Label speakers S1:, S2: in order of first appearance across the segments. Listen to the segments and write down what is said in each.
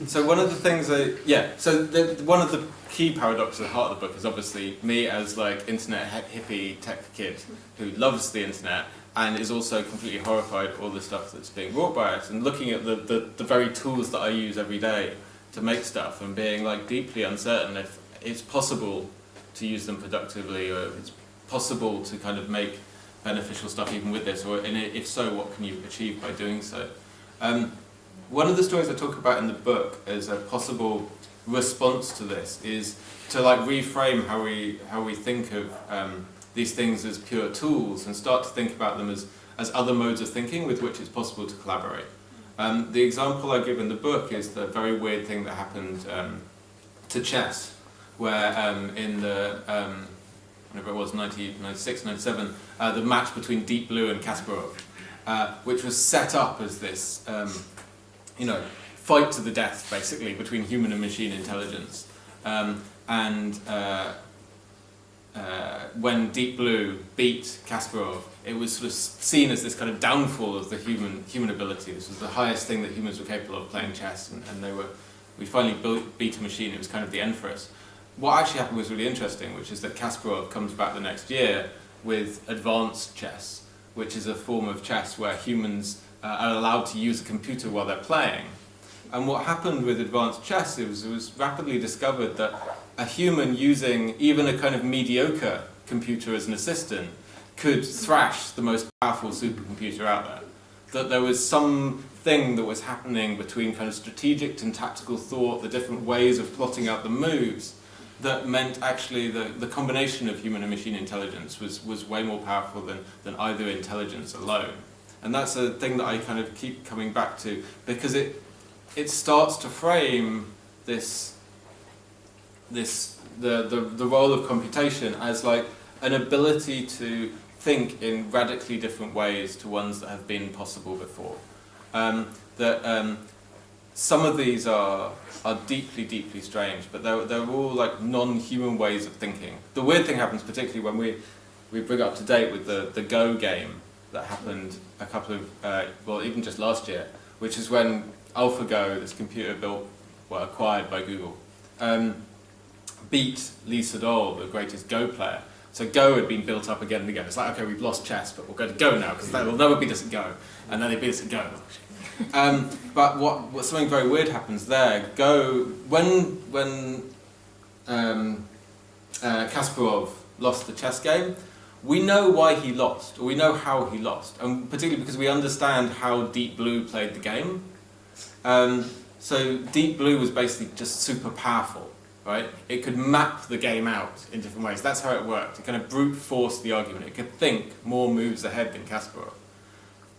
S1: So one of the things one of the key paradoxes at the heart of the book is obviously me as like internet hippie tech kid who loves the internet and is also completely horrified at all the stuff that's being wrought by it, and looking at the very tools that I use every day to make stuff and being like deeply uncertain if it's possible to use them productively, or if it's possible to kind of make beneficial stuff even with this, or and if so, what can you achieve by doing so? One of the stories I talk about in the book as a possible response to this is to like reframe how we think of these things as pure tools and start to think about them as other modes of thinking with which it's possible to collaborate. The example I give in the book is the very weird thing that happened to chess, where in the whenever it was 1996, 97, the match between Deep Blue and Kasparov, which was set up as this fight to the death, basically, between human and machine intelligence. When Deep Blue beat Kasparov, it was sort of seen as this kind of downfall of the human ability. This was the highest thing that humans were capable of, playing chess, and we finally beat a machine. It was kind of the end for us. What actually happened was really interesting, which is that Kasparov comes back the next year with advanced chess, which is a form of chess where humans are allowed to use a computer while they're playing. And what happened with advanced chess is it was rapidly discovered that a human using even a kind of mediocre computer as an assistant could thrash the most powerful supercomputer out there. That there was something that was happening between kind of strategic and tactical thought, the different ways of plotting out the moves, that meant actually the combination of human and machine intelligence was way more powerful than either intelligence alone. And that's a thing that I kind of keep coming back to, because it starts to frame the role of computation as like an ability to think in radically different ways to ones that have been possible before. Some of these are deeply, deeply strange, but they're all like non-human ways of thinking. The weird thing happens particularly when we bring up to date with the Go game that happened a couple of, even just last year, which is when AlphaGo, this computer acquired by Google, beat Lee Sedol, the greatest Go player. So Go had been built up again and again. It's like, okay, we've lost chess, but we'll go to Go now, because they will never beat us at Go. And then they beat us at Go. But what something very weird happens there. Go, when Kasparov lost the chess game, we know why he lost, or we know how he lost, and particularly because we understand how Deep Blue played the game. So Deep Blue was basically just super powerful, right? It could map the game out in different ways. That's how it worked. It kind of brute forced the argument. It could think more moves ahead than Kasparov.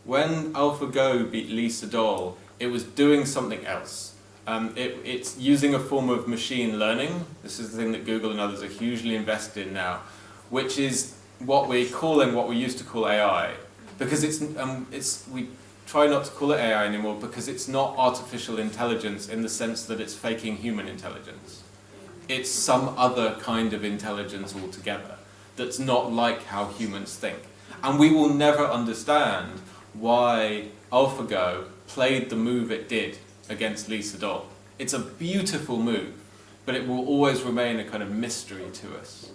S1: When AlphaGo beat Lee Sedol, it was doing something else. It's using a form of machine learning. This is the thing that Google and others are hugely invested in now, which is what we used to call AI, because we try not to call it AI anymore because it's not artificial intelligence in the sense that it's faking human intelligence. It's some other kind of intelligence altogether that's not like how humans think. And we will never understand why AlphaGo played the move it did against Lee Sedol. It's a beautiful move, but it will always remain a kind of mystery to us.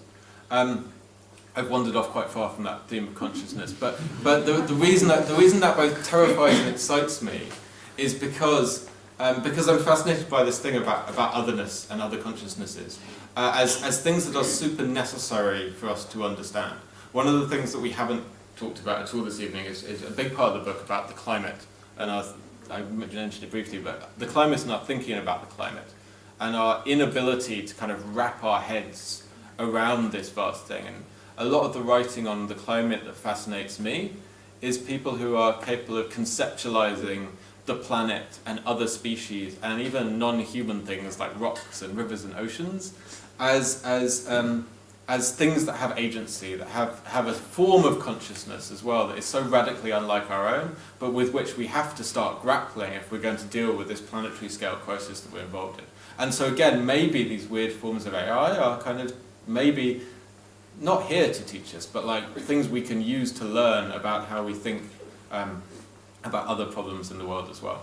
S1: I've wandered off quite far from that theme of consciousness, but the reason that both terrifies and excites me is because I'm fascinated by this thing about otherness and other consciousnesses as things that are super necessary for us to understand. One of the things that we haven't talked about at all this evening is a big part of the book about the climate, and I mentioned it briefly, but the climate and our thinking about the climate, and our inability to kind of wrap our heads around this vast thing. And a lot of the writing on the climate that fascinates me is people who are capable of conceptualizing the planet and other species and even non-human things like rocks and rivers and oceans as things that have agency, that have a form of consciousness as well that is so radically unlike our own, but with which we have to start grappling if we're going to deal with this planetary scale crisis that we're involved in. And so again, maybe these weird forms of AI are kind of maybe not here to teach us, but like things we can use to learn about how we think about other problems in the world as well.